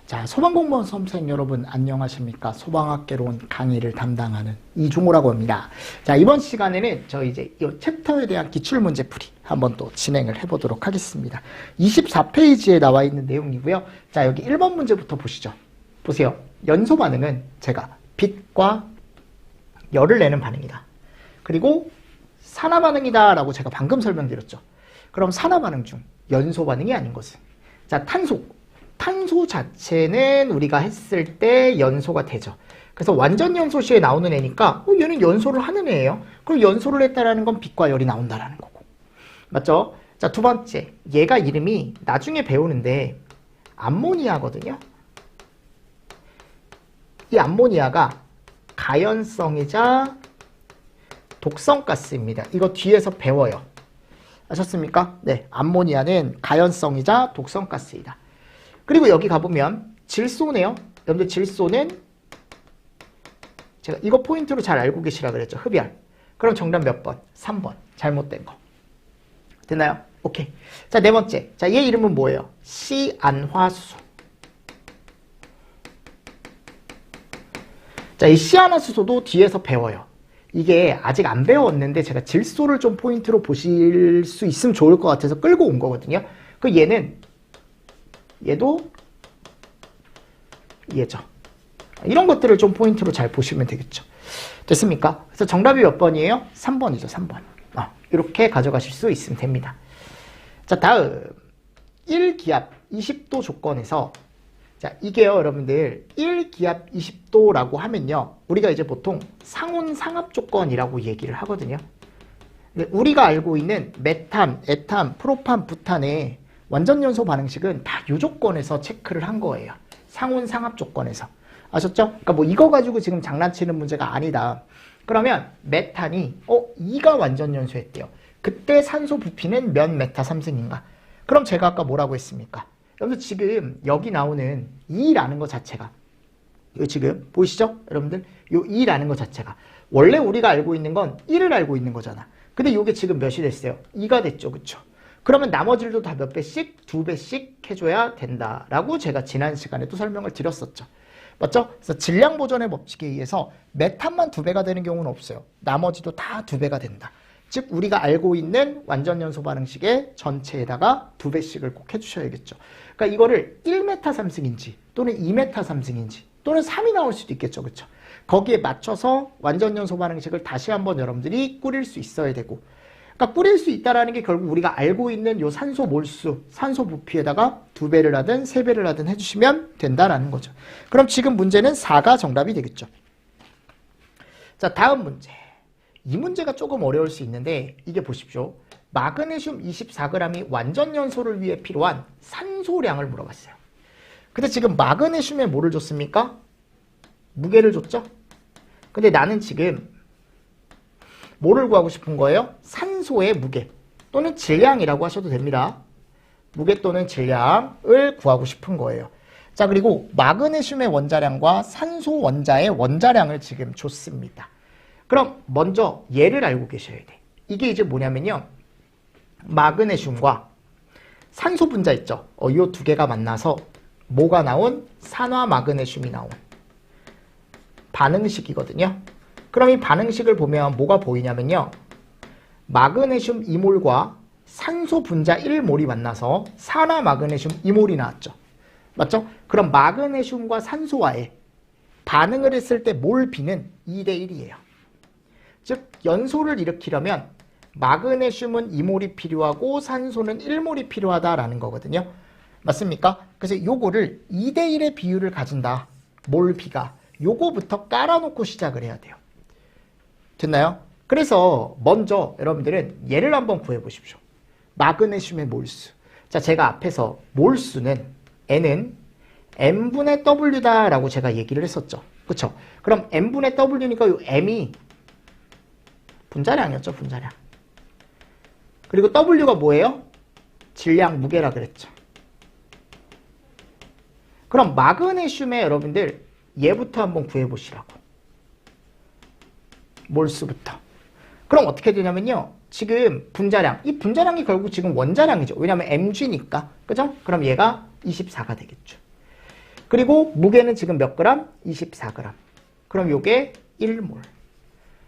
자, 소방공무원 수험생 여러분 안녕하십니까? 소방학개론 강의를 담당하는 이종호라고 합니다. 자, 이번 시간에는 저 이제 이 챕터에 대한 기출문제 풀이 한번 또 진행을 해보도록 하겠습니다. 24페이지에 나와 있는 내용이고요. 자, 여기 1번 문제부터 보시죠. 보세요. 연소 반응은 제가 빛과 열을 내는 반응이다. 그리고 산화 반응이다 라고 제가 방금 설명드렸죠. 그럼 산화 반응 중 연소 반응이 아닌 것은, 자, 탄소 자체는 우리가 했을 때 연소가 되죠. 그래서 완전 연소 시에 나오는 애니까 얘는 연소를 하는 애예요. 그럼 연소를 했다라는 건 빛과 열이 나온다라는 거고. 맞죠? 자, 두 번째. 얘가 이름이 나중에 배우는데 암모니아거든요. 이 암모니아가 가연성이자 독성가스입니다. 이거 뒤에서 배워요. 아셨습니까? 네, 암모니아는 가연성이자 독성가스이다. 그리고 여기 가보면 질소네요. 여러분들 질소는 제가 이거 포인트로 잘 알고 계시라 그랬죠. 흡열. 그럼 정답 몇 번? 3번. 잘못된 거. 됐나요? 오케이. 자, 네 번째. 자, 얘 이름은 뭐예요? 시안화수소. 자, 이 시안화수소도 뒤에서 배워요. 이게 아직 안 배웠는데 제가 질소를 좀 포인트로 보실 수 있으면 좋을 것 같아서 끌고 온 거거든요. 그 얘도 얘죠. 이런 것들을 좀 포인트로 잘 보시면 되겠죠. 됐습니까? 그래서 정답이 몇 번이에요? 3번이죠. 3번. 이렇게 가져가실 수 있으면 됩니다. 자, 다음 1기압 20도 조건에서, 자, 이게요, 여러분들 1기압 20도라고 하면요, 우리가 이제 보통 상온 상압 조건이라고 얘기를 하거든요. 근데 우리가 알고 있는 메탄, 에탄, 프로판, 부탄의 완전 연소 반응식은 다 이 조건에서 체크를 한 거예요. 상온 상압 조건에서. 아셨죠? 그러니까 뭐 이거 가지고 지금 장난치는 문제가 아니다. 그러면 메탄이 2가 완전 연소했대요. 그때 산소 부피는 몇 메타 3승인가? 그럼 제가 아까 뭐라고 했습니까? 여러분들 지금 여기 나오는 2라는 것 자체가, 이거 지금 보이시죠? 여러분들 이 2라는 것 자체가 원래 우리가 알고 있는 건 1을 알고 있는 거잖아. 근데 이게 지금 몇이 됐어요? 2가 됐죠. 그쵸? 그러면 나머지들도 다 몇 배씩? 2배씩 해줘야 된다라고 제가 지난 시간에도 설명을 드렸었죠. 맞죠? 그래서 질량 보존의 법칙에 의해서 메탄만 2배가 되는 경우는 없어요. 나머지도 다 2배가 된다. 즉 우리가 알고 있는 완전 연소 반응식의 전체에다가 2배씩을 꼭 해주셔야겠죠. 그러니까 이거를 1메타 3승인지 또는 2메타 3승인지 또는 3이 나올 수도 있겠죠. 그렇죠? 거기에 맞춰서 완전 연소 반응식을 다시 한번 여러분들이 꾸릴 수 있어야 되고, 그러니까 꾸릴 수 있다라는 게 결국 우리가 알고 있는 요 산소 몰수, 산소 부피에다가 2배를 하든 3배를 하든 해주시면 된다라는 거죠. 그럼 지금 문제는 4가 정답이 되겠죠. 자, 다음 문제. 이 문제가 조금 어려울 수 있는데, 이게 보십시오. 마그네슘 24g이 완전 연소를 위해 필요한 산소량을 물어봤어요. 근데 지금 마그네슘에 뭐를 줬습니까? 무게를 줬죠? 근데 나는 지금 뭐를 구하고 싶은 거예요? 산소의 무게 또는 질량이라고 하셔도 됩니다. 무게 또는 질량을 구하고 싶은 거예요. 자, 그리고 마그네슘의 원자량과 산소 원자의 원자량을 지금 줬습니다. 그럼 먼저 얘를 알고 계셔야 돼. 이게 이제 뭐냐면요, 마그네슘과 산소 분자 있죠? 이 두 개가 만나서 뭐가 나온? 산화 마그네슘이 나온 반응식이거든요. 그럼 이 반응식을 보면 뭐가 보이냐면요, 마그네슘 2몰과 산소 분자 1몰이 만나서 산화 마그네슘 2몰이 나왔죠. 맞죠? 그럼 마그네슘과 산소와의 반응을 했을 때 몰 비는 2대1이에요. 즉 연소를 일으키려면 마그네슘은 2몰이 필요하고 산소는 1몰이 필요하다라는 거거든요. 맞습니까? 그래서 요거를 2대1의 비율을 가진다. 몰 비가. 요거부터 깔아놓고 시작을 해야 돼요. 됐나요? 그래서 먼저 여러분들은 얘를 한번 구해보십시오. 마그네슘의 몰수. 자, 제가 앞에서 몰수는 N은 M분의 W다 라고 제가 얘기를 했었죠. 그쵸? 그럼 M분의 W니까 이 M이 분자량이었죠. 분자량. 그리고 W가 뭐예요? 질량, 무게라 그랬죠. 그럼 마그네슘의 여러분들 얘부터 한번 구해보시라고. 몰수부터. 그럼 어떻게 되냐면요, 지금 분자량, 이 분자량이 결국 지금 원자량이죠. 왜냐하면 mg니까. 그죠? 그럼 얘가 24가 되겠죠. 그리고 무게는 지금 몇 그램? 24g. 그럼 요게 1몰.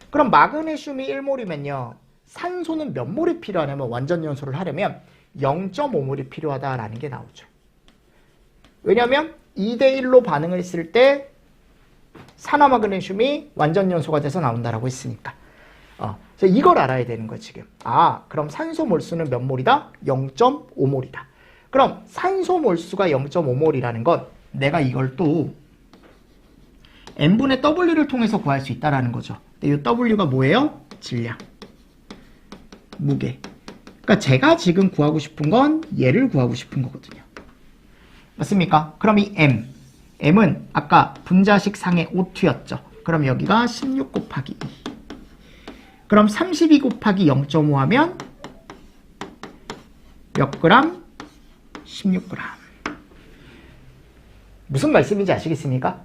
그럼 마그네슘이 1몰이면요. 산소는 몇 몰이 필요하냐면 완전 연소를 하려면 0.5몰이 필요하다라는 게 나오죠. 왜냐하면 2대1로 반응을 했을 때 산화마그네슘이 완전 연소가 돼서 나온다라고 했으니까. 그래서 이걸 알아야 되는 거야 지금. 그럼 산소 몰수는 몇 몰이다? 0.5몰이다. 그럼 산소 몰수가 0.5몰이라는 건 내가 이걸 또 n분의 w를 통해서 구할 수 있다라는 거죠. 근데 이 w가 뭐예요? 질량, 무게. 그러니까 제가 지금 구하고 싶은 건 얘를 구하고 싶은 거거든요. 맞습니까? 그럼 이 m은 아까 분자식 상의 O2였죠. 그럼 여기가 16 곱하기 2. 그럼 32 곱하기 0.5 하면 몇 그램? 16g. 무슨 말씀인지 아시겠습니까?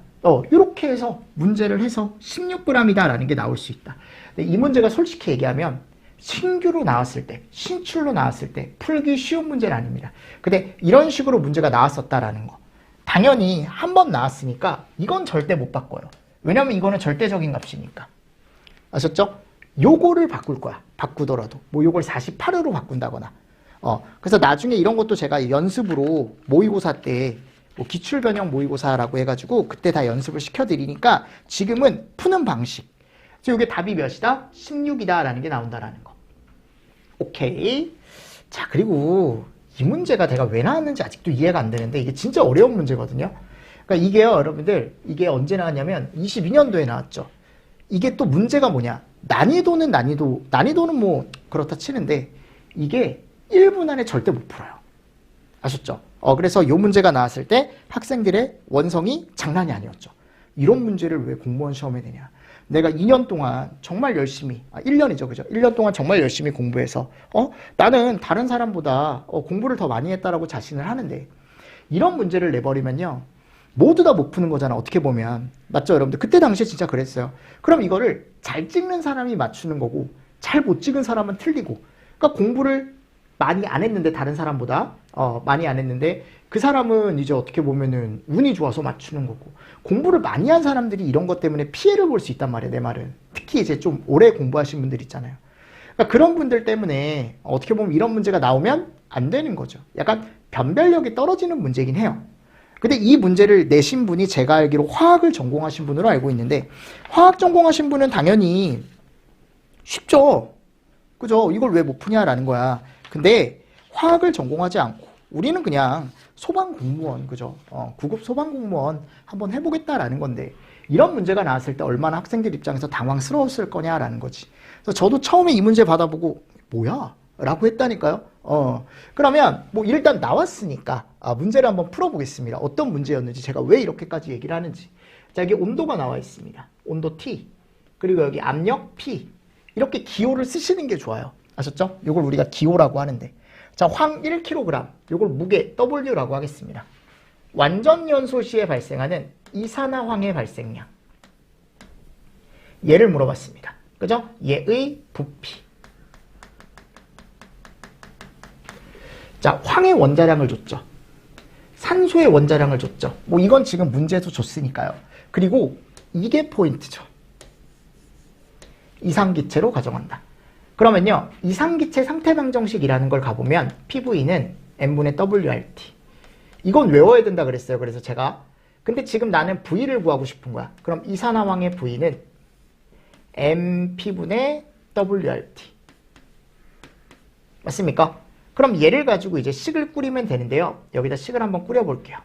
이렇게 해서 문제를 해서 16g이다 라는 게 나올 수 있다. 근데 이 문제가 솔직히 얘기하면 신규로 나왔을 때, 신출로 나왔을 때 풀기 쉬운 문제는 아닙니다. 근데 이런 식으로 문제가 나왔었다라는 거. 당연히 한 번 나왔으니까 이건 절대 못 바꿔요. 왜냐면 이거는 절대적인 값이니까. 아셨죠? 요거를 바꿀 거야. 바꾸더라도. 뭐 요걸 48으로 바꾼다거나. 그래서 나중에 이런 것도 제가 연습으로 모의고사 때 뭐 기출변형 모의고사라고 해가지고 그때 다 연습을 시켜드리니까 지금은 푸는 방식. 그래서 이게 답이 몇이다? 16이다 라는 게 나온다라는 거. 오케이. 자, 그리고 이 문제가 내가 왜 나왔는지 아직도 이해가 안 되는데 이게 진짜 어려운 문제거든요. 그러니까 이게요, 여러분들, 이게 언제 나왔냐면 22년도에 나왔죠. 이게 또 문제가 뭐냐? 난이도는 뭐 그렇다 치는데 이게 1분 안에 절대 못 풀어요. 아셨죠? 그래서 이 문제가 나왔을 때 학생들의 원성이 장난이 아니었죠. 이런 문제를 왜 공무원 시험에 내냐? 내가 2년 동안 정말 열심히, 1년이죠, 그죠? 1년 동안 정말 열심히 공부해서, 나는 다른 사람보다 공부를 더 많이 했다라고 자신을 하는데, 이런 문제를 내버리면요, 모두 다 못 푸는 거잖아, 어떻게 보면. 맞죠, 여러분들? 그때 당시에 진짜 그랬어요. 그럼 이거를 잘 찍는 사람이 맞추는 거고, 잘 못 찍은 사람은 틀리고, 그러니까 공부를 많이 안 했는데, 다른 사람보다, 많이 안 했는데, 그 사람은 이제 어떻게 보면은 운이 좋아서 맞추는 거고, 공부를 많이 한 사람들이 이런 것 때문에 피해를 볼 수 있단 말이에요, 내 말은. 특히 이제 좀 오래 공부하신 분들 있잖아요. 그러니까 그런 분들 때문에 어떻게 보면 이런 문제가 나오면 안 되는 거죠. 약간 변별력이 떨어지는 문제긴 해요. 근데 이 문제를 내신 분이 제가 알기로 화학을 전공하신 분으로 알고 있는데, 화학 전공하신 분은 당연히 쉽죠. 그죠? 이걸 왜 못 푸냐라는 거야. 근데 화학을 전공하지 않고 우리는 그냥 소방공무원, 그죠? 9급 소방공무원 한번 해보겠다라는 건데, 이런 문제가 나왔을 때 얼마나 학생들 입장에서 당황스러웠을 거냐라는 거지. 그래서 저도 처음에 이 문제 받아보고 뭐야? 라고 했다니까요. 그러면 뭐 일단 나왔으니까 문제를 한번 풀어보겠습니다. 어떤 문제였는지, 제가 왜 이렇게까지 얘기를 하는지. 자, 여기 온도가 나와 있습니다. 온도 T, 그리고 여기 압력 P. 이렇게 기호를 쓰시는 게 좋아요. 아셨죠? 이걸 우리가 기호라고 하는데, 자, 황 1kg, 이걸 무게 W라고 하겠습니다. 완전 연소 시에 발생하는 이산화황의 발생량, 얘를 물어봤습니다. 그죠? 얘의 부피. 자, 황의 원자량을 줬죠. 산소의 원자량을 줬죠. 뭐 이건 지금 문제에서 줬으니까요. 그리고 이게 포인트죠. 이상기체로 가정한다. 그러면요, 이상기체 상태방정식이라는 걸 가보면 PV는 n분의 WRT. 이건 외워야 된다 그랬어요. 그래서 제가, 근데 지금 나는 V를 구하고 싶은 거야. 그럼 이산화황의 V는 mP분의 WRT. 맞습니까? 그럼 얘를 가지고 이제 식을 꾸리면 되는데요. 여기다 식을 한번 꾸려볼게요.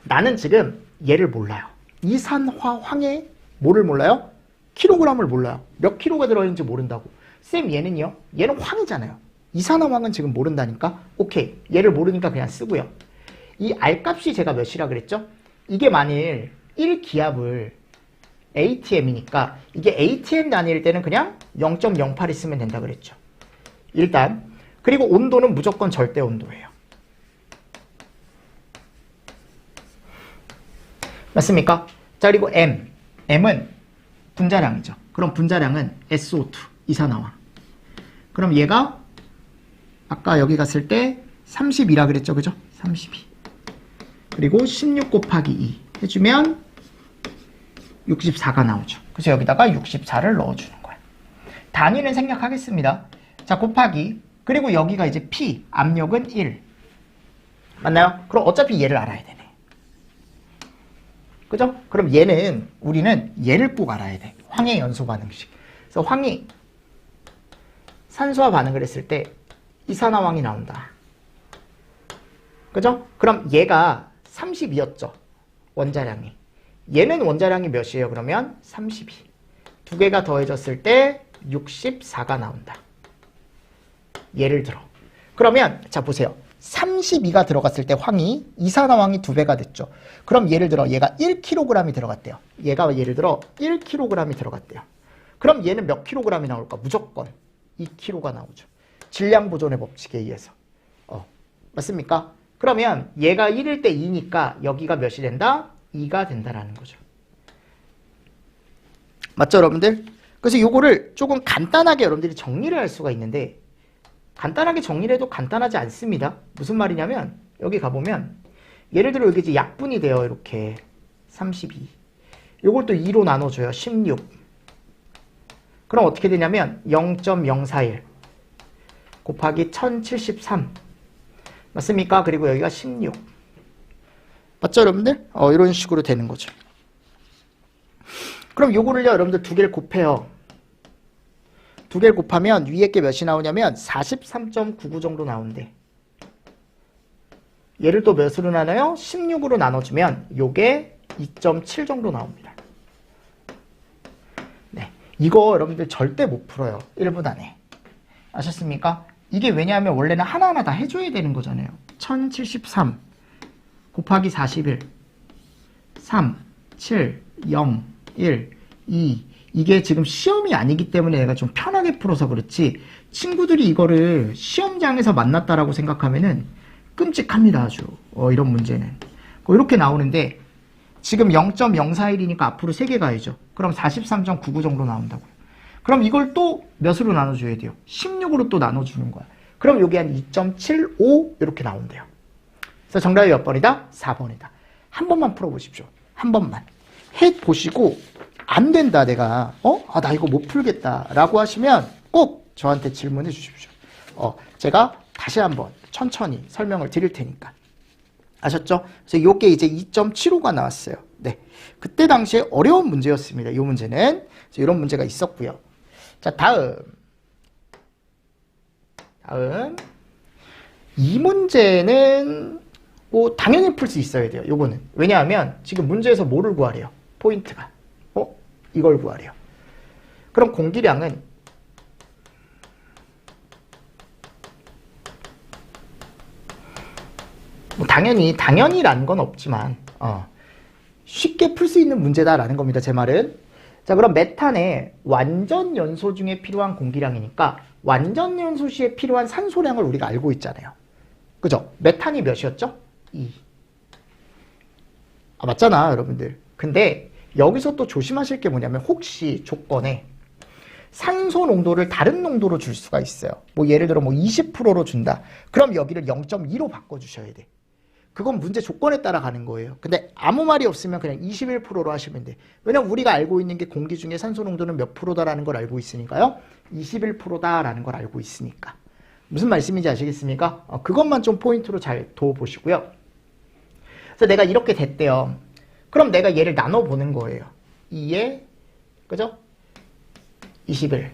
나는 지금 얘를 몰라요. 이산화황의 뭐를 몰라요? 킬로그램을 몰라요. 몇 킬로가 들어있는지 모른다고. 쌤, 얘는요? 얘는 황이잖아요. 이산화황은 지금 모른다니까? 오케이. 얘를 모르니까 그냥 쓰고요. 이 R값이 제가 몇이라 그랬죠? 이게 만일 1기압을 ATM이니까 이게 ATM 단위일 때는 그냥 0.08 있으면 된다 그랬죠. 일단. 그리고 온도는 무조건 절대 온도예요. 맞습니까? 자, 그리고 M은 분자량이죠. 그럼 분자량은 SO2, 이산화황. 그럼 얘가 아까 여기 갔을 때 32라 그랬죠, 그죠? 32. 그리고 16 곱하기 2 해주면 64가 나오죠. 그래서 여기다가 64를 넣어주는 거야. 단위는 생략하겠습니다. 자, 곱하기. 그리고 여기가 이제 P, 압력은 1. 맞나요? 그럼 어차피 얘를 알아야 되네. 그죠? 그럼 얘는, 우리는 얘를 꼭 알아야 돼. 황해 연소 반응식. 그래서 황이 산소와 반응을 했을 때 이산화황이 나온다. 그죠? 그럼 얘가 32였죠. 원자량이. 얘는 원자량이 몇이에요? 그러면 32. 두 개가 더해졌을 때 64가 나온다. 예를 들어. 그러면 자 보세요. 32가 들어갔을 때 황이 이산화황이 2배가 됐죠. 그럼 예를 들어 얘가 1kg이 들어갔대요. 얘가 예를 들어 1kg이 들어갔대요. 그럼 얘는 몇 kg이 나올까? 무조건 2kg가 나오죠. 질량 보존의 법칙에 의해서. 맞습니까? 그러면 얘가 1일 때 2니까 여기가 몇이 된다? 2가 된다라는 거죠. 맞죠, 여러분들? 그래서 요거를 조금 간단하게 여러분들이 정리를 할 수가 있는데 간단하게 정리를 해도 간단하지 않습니다. 무슨 말이냐면 여기 가보면 예를 들어 여기 이제 약분이 돼요. 이렇게 32. 요걸 또 2로 나눠줘요. 16. 그럼 어떻게 되냐면 0.041 곱하기 1073 맞습니까? 그리고 여기가 16. 맞죠, 여러분들? 이런 식으로 되는 거죠. 그럼 요거를요, 여러분들 두 개를 곱해요. 두 개를 곱하면 위에 게 몇이 나오냐면 43.99 정도 나온대. 얘를 또 몇으로 나눠요? 16으로 나눠주면 요게 2.7 정도 나옵니다. 네, 이거 여러분들 절대 못 풀어요. 1분 안에. 아셨습니까? 이게 왜냐하면 원래는 하나하나 다 해줘야 되는 거잖아요. 1073 곱하기 41 3, 7, 0, 1, 2 이게 지금 시험이 아니기 때문에 내가 좀 편하게 풀어서 그렇지 친구들이 이거를 시험장에서 만났다라고 생각하면은 끔찍합니다. 아주 이런 문제는 이렇게 나오는데 지금 0.041이니까 앞으로 3개 가야죠. 그럼 43.99 정도 나온다고요. 그럼 이걸 또 몇으로 나눠줘야 돼요? 16으로 또 나눠주는 거야. 그럼 이게 한 2.75 이렇게 나온대요. 그래서 정답이 몇 번이다? 4번이다. 한 번만 풀어보십시오. 한 번만. 해보시고 안 된다 내가 나 이거 못 풀겠다 라고 하시면 꼭 저한테 질문해 주십시오. 제가 다시 한번 천천히 설명을 드릴 테니까. 아셨죠? 그래서 요게 이제 2.75가 나왔어요. 네. 그때 당시에 어려운 문제였습니다. 이 문제는. 그래서 이런 문제가 있었고요. 자, 다음. 이 문제는 뭐 당연히 풀 수 있어야 돼요. 요거는. 왜냐하면 지금 문제에서 뭐를 구하래요? 포인트가. 이걸 구하래요. 그럼 공기량은 뭐 당연히라는 건 없지만 쉽게 풀 수 있는 문제다라는 겁니다. 제 말은. 자, 그럼 메탄의 완전 연소 중에 필요한 공기량이니까 완전 연소 시에 필요한 산소량을 우리가 알고 있잖아요. 그죠? 메탄이 몇이었죠? 2. 맞잖아, 여러분들. 근데 여기서 또 조심하실 게 뭐냐면 혹시 조건에 산소 농도를 다른 농도로 줄 수가 있어요. 뭐 예를 들어 20%로 준다. 그럼 여기를 0.2로 바꿔주셔야 돼. 그건 문제 조건에 따라 가는 거예요. 근데 아무 말이 없으면 그냥 21%로 하시면 돼. 왜냐면 우리가 알고 있는 게 공기 중에 산소 농도는 몇 프로다라는 걸 알고 있으니까요. 21%다라는 걸 알고 있으니까. 무슨 말씀인지 아시겠습니까? 그것만 좀 포인트로 잘 둬보시고요. 그래서 내가 이렇게 됐대요. 그럼 내가 얘를 나눠보는 거예요. 2에, 그죠? 21.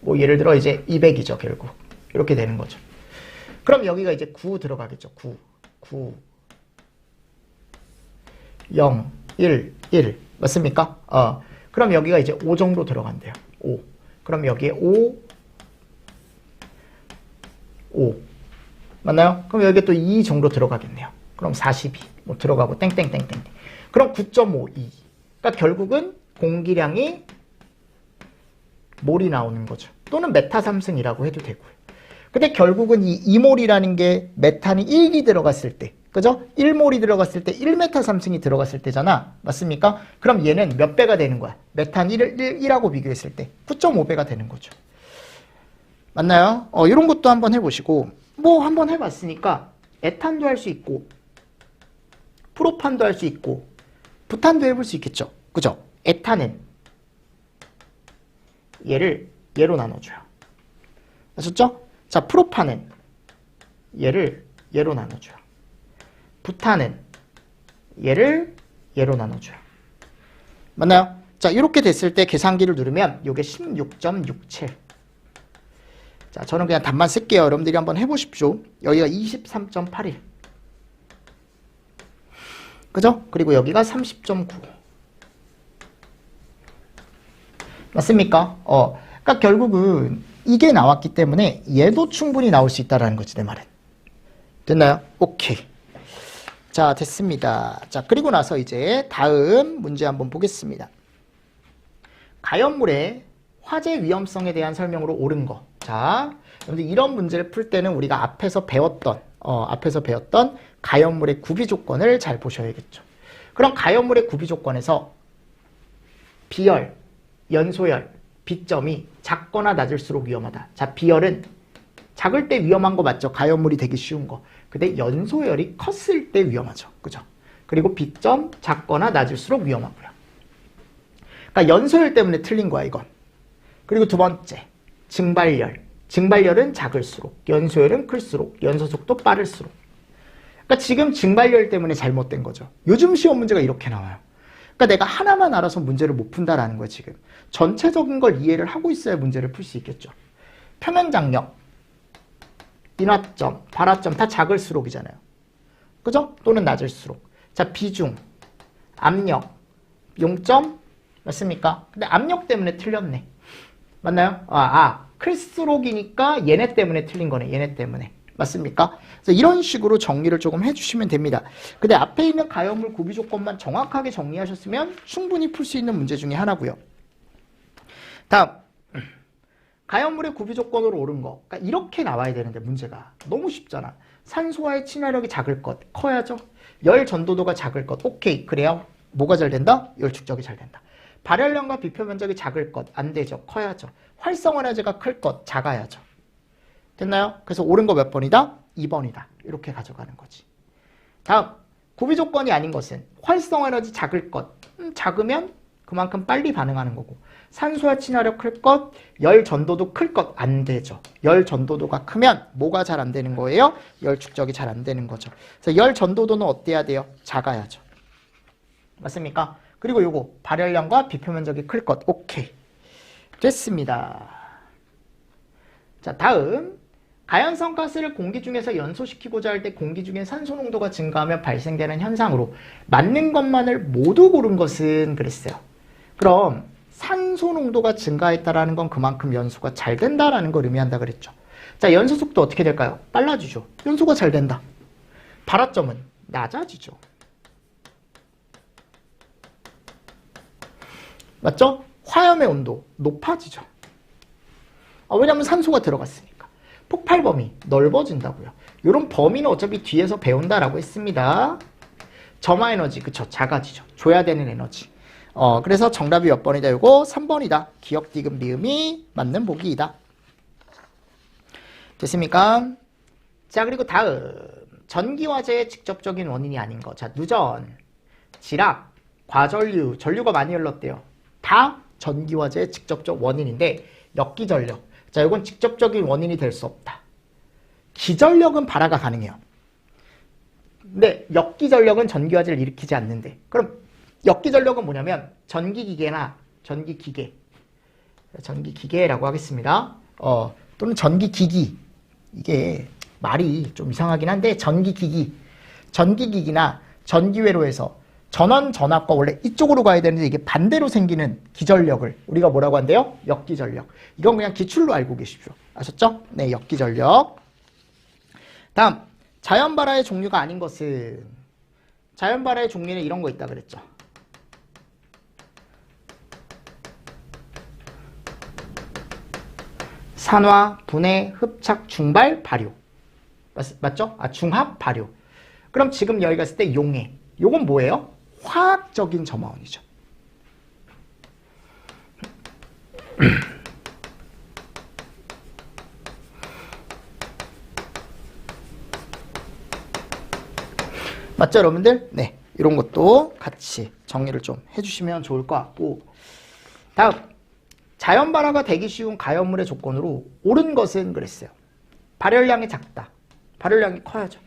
뭐 예를 들어 이제 200이죠, 결국. 이렇게 되는 거죠. 그럼 여기가 이제 9 들어가겠죠. 9, 0, 1, 1. 맞습니까? 그럼 여기가 이제 5 정도 들어간대요. 5. 그럼 여기에 5. 맞나요? 그럼 여기에 또 2 정도 들어가겠네요. 그럼 42. 뭐 들어가고 땡땡땡땡. 그럼 9.52. 그러니까 결국은 공기량이 몰이 나오는 거죠. 또는 메타 3승이라고 해도 되고요. 근데 결국은 이 2몰이라는 게 메탄이 1이 들어갔을 때, 그죠? 1몰이 들어갔을 때 1메타 3승이 들어갔을 때잖아. 맞습니까? 그럼 얘는 몇 배가 되는 거야? 메탄 1하고 비교했을 때 9.5배가 되는 거죠. 맞나요? 이런 것도 한번 해보시고, 뭐 한번 해봤으니까 에탄도 할 수 있고 프로판도 할 수 있고 부탄도 해볼 수 있겠죠. 그죠? 에탄은 얘를 얘로 나눠줘요. 아셨죠? 자, 프로판은 얘를 얘로 나눠줘요. 부탄은 얘를 얘로 나눠줘요. 맞나요? 자, 이렇게 됐을 때 계산기를 누르면 이게 16.67. 자, 저는 그냥 답만 쓸게요. 여러분들이 한번 해보십시오. 여기가 23.81. 그죠? 그리고 여기가 30.9. 맞습니까? 그러니까 결국은 이게 나왔기 때문에 얘도 충분히 나올 수 있다는 거지, 내 말은. 됐나요? 오케이. 자, 됐습니다. 자, 그리고 나서 이제 다음 문제 한번 보겠습니다. 가연물의 화재 위험성에 대한 설명으로 옳은 거. 자, 여러분들 이런 문제를 풀 때는 우리가 앞에서 배웠던 가연물의 구비 조건을 잘 보셔야겠죠. 그럼 가연물의 구비 조건에서 비열, 연소열, 비점이 작거나 낮을수록 위험하다. 자, 비열은 작을 때 위험한 거 맞죠? 가연물이 되기 쉬운 거. 근데 연소열이 컸을 때 위험하죠. 그죠? 그리고 비점 작거나 낮을수록 위험하고요. 그러니까 연소열 때문에 틀린 거야, 이건. 그리고 두 번째, 증발열. 증발열은 작을수록, 연소열은 클수록, 연소속도 빠를수록. 그러니까 지금 증발열 때문에 잘못된 거죠. 요즘 시험 문제가 이렇게 나와요. 그러니까 내가 하나만 알아서 문제를 못 푼다라는 거야, 지금. 전체적인 걸 이해를 하고 있어야 문제를 풀 수 있겠죠. 표면 장력, 인화점, 발화점 다 작을수록이잖아요. 그죠? 또는 낮을수록. 자, 비중, 압력, 용점, 맞습니까? 근데 압력 때문에 틀렸네. 맞나요? 클수록이니까 얘네 때문에 틀린 거네. 얘네 때문에. 맞습니까? 그래서 이런 식으로 정리를 조금 해주시면 됩니다. 근데 앞에 있는 가연물 구비 조건만 정확하게 정리하셨으면 충분히 풀 수 있는 문제 중에 하나고요. 다음, 가연물의 구비 조건으로 옳은 거. 그러니까 이렇게 나와야 되는데 문제가 너무 쉽잖아. 산소와의 친화력이 작을 것, 커야죠. 열 전도도가 작을 것, 오케이. 그래요. 뭐가 잘 된다? 열 축적이 잘 된다. 발열량과 비표 면적이 작을 것, 안 되죠. 커야죠. 활성화제가 클 것, 작아야죠. 됐나요? 그래서 옳은 거 몇 번이다? 2번이다. 이렇게 가져가는 거지. 다음, 구비 조건이 아닌 것은 활성화에너지 작을 것. 작으면 그만큼 빨리 반응하는 거고, 산소와 친화력 클 것, 열 전도도 클 것, 안 되죠. 열 전도도가 크면 뭐가 잘 안 되는 거예요? 열 축적이 잘 안 되는 거죠. 그래서 열 전도도는 어때야 돼요? 작아야죠. 맞습니까? 그리고 요거 발열량과 비표 면적이 클 것. 오케이. 됐습니다. 자, 다음. 가연성 가스를 공기 중에서 연소시키고자 할 때 공기 중에 산소 농도가 증가하면 발생되는 현상으로 맞는 것만을 모두 고른 것은 그랬어요. 그럼 산소 농도가 증가했다라는 건 그만큼 연소가 잘 된다라는 걸 의미한다 그랬죠. 자, 연소 속도 어떻게 될까요? 빨라지죠. 연소가 잘 된다. 발화점은 낮아지죠. 맞죠? 화염의 온도 높아지죠. 왜냐하면 산소가 들어갔으니까. 폭발 범위 넓어진다고요. 이런 범위는 어차피 뒤에서 배운다라고 했습니다. 점화 에너지, 그쵸? 작아지죠. 줘야 되는 에너지. 그래서 정답이 몇 번이다? 이거 3번이다. 기억, 디귿, 미음이 맞는 보기이다. 됐습니까? 자, 그리고 다음. 전기화재의 직접적인 원인이 아닌 거. 자, 누전, 지락, 과전류, 전류가 많이 흘렀대요. 다 전기화재의 직접적 원인인데 역기전력. 자, 이건 직접적인 원인이 될 수 없다. 기전력은 발화가 가능해요. 근데 역기전력은 전기화재를 일으키지 않는데. 그럼 역기전력은 뭐냐면 전기기계나 전기기계라고 하겠습니다. 또는 전기기기. 이게 말이 좀 이상하긴 한데 전기기기나 전기회로에서 전원 전압과 원래 이쪽으로 가야 되는데 이게 반대로 생기는 기전력을 우리가 뭐라고 한대요? 역기전력. 이건 그냥 기출로 알고 계십시오. 아셨죠? 네, 역기전력. 다음, 자연발화의 종류가 아닌 것은 자연발화의 종류는 이런 거 있다 그랬죠. 산화, 분해, 흡착, 중발, 발효. 맞죠? 중합, 발효. 그럼 지금 여기 갔을 때 용해. 요건 뭐예요? 화학적인 점화원이죠. 맞죠, 여러분들? 네. 이런 것도 같이 정리를 좀 해주시면 좋을 것 같고, 다음 자연 발화가 되기 쉬운 가연물의 조건으로 옳은 것은 그랬어요. 발열량이 작다. 발열량이 커야죠.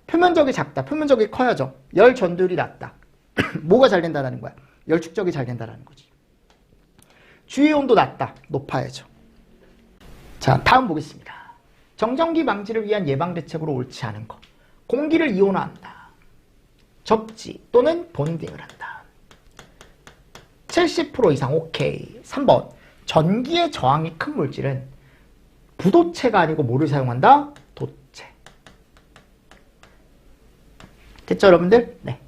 표면적이 작다. 표면적이 커야죠. 열 전도율이 낮다. 뭐가 잘 된다는 거야? 열 축적이 잘 된다는 거지. 주위 온도 낮다. 높아야죠. 자, 다음 보겠습니다. 정전기 방지를 위한 예방 대책으로 옳지 않은 것. 공기를 이온화한다. 접지 또는 본딩을 한다. 70% 이상 오케이. 3번. 전기의 저항이 큰 물질은 부도체가 아니고 뭐를 사용한다? 도체. 됐죠, 여러분들? 네.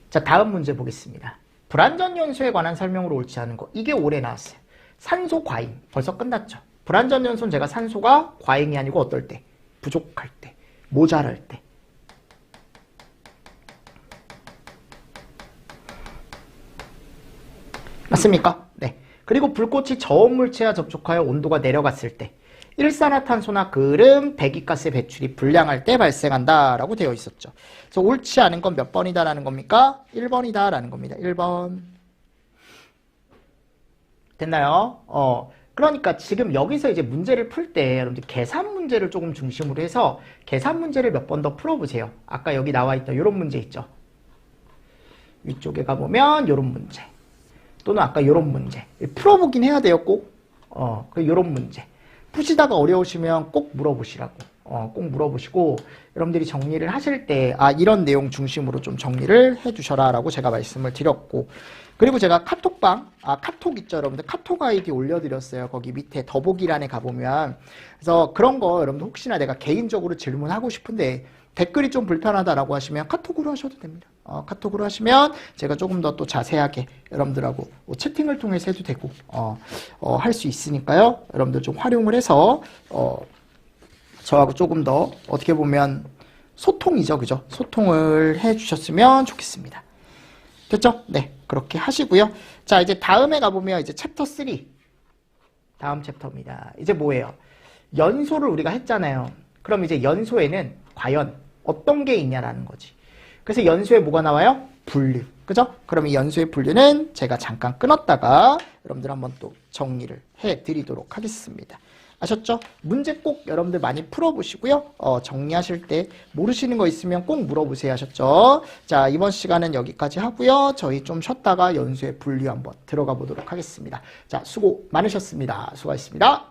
자, 다음 문제 보겠습니다. 불완전 연소에 관한 설명으로 옳지 않은 거. 이게 올해 나왔어요. 산소 과잉. 벌써 끝났죠. 불완전 연소는 제가 산소가 과잉이 아니고 어떨 때? 부족할 때. 모자랄 때. 맞습니까? 네. 그리고 불꽃이 저온물체와 접촉하여 온도가 내려갔을 때 일산화탄소나 그름, 배기가스의 배출이 불량할 때 발생한다라고 되어 있었죠. 그래서 옳지 않은 건 몇 번이다라는 겁니까? 1번이다라는 겁니다. 1번. 됐나요? 그러니까 지금 여기서 이제 문제를 풀 때 여러분들 계산 문제를 조금 중심으로 해서 계산 문제를 몇 번 더 풀어보세요. 아까 여기 나와 있던 이런 문제 있죠. 위쪽에 가보면 이런 문제. 또는 아까 이런 문제. 풀어보긴 해야 돼요, 꼭. 이런 문제. 푸시다가 어려우시면 꼭 물어보시라고. 꼭 물어보시고 여러분들이 정리를 하실 때 이런 내용 중심으로 좀 정리를 해주셔라 라고 제가 말씀을 드렸고, 그리고 제가 카톡방, 카톡 있죠, 여러분들. 카톡 아이디 올려드렸어요. 거기 밑에 더보기란에 가보면. 그래서 그런 거 여러분들 혹시나 내가 개인적으로 질문하고 싶은데 댓글이 좀 불편하다라고 하시면 카톡으로 하셔도 됩니다. 카톡으로 하시면 제가 조금 더 또 자세하게 여러분들하고 채팅을 통해서 해도 되고 할 수 있으니까요. 여러분들 좀 활용을 해서 저하고 조금 더 어떻게 보면 소통이죠, 그죠? 소통을 해주셨으면 좋겠습니다. 됐죠? 네, 그렇게 하시고요. 자, 이제 다음에 가보면 이제 챕터 3. 다음 챕터입니다. 이제 뭐예요? 연소를 우리가 했잖아요. 그럼 이제 연소에는 과연 어떤 게 있냐라는 거지. 그래서 연소에 뭐가 나와요? 분류. 그죠? 그럼 이 연소의 분류는 제가 잠깐 끊었다가 여러분들 한번 또 정리를 해드리도록 하겠습니다. 아셨죠? 문제 꼭 여러분들 많이 풀어보시고요. 정리하실 때 모르시는 거 있으면 꼭 물어보세요. 하셨죠? 자, 이번 시간은 여기까지 하고요. 저희 좀 쉬었다가 연수의 분류 한번 들어가 보도록 하겠습니다. 자, 수고 많으셨습니다. 수고하셨습니다.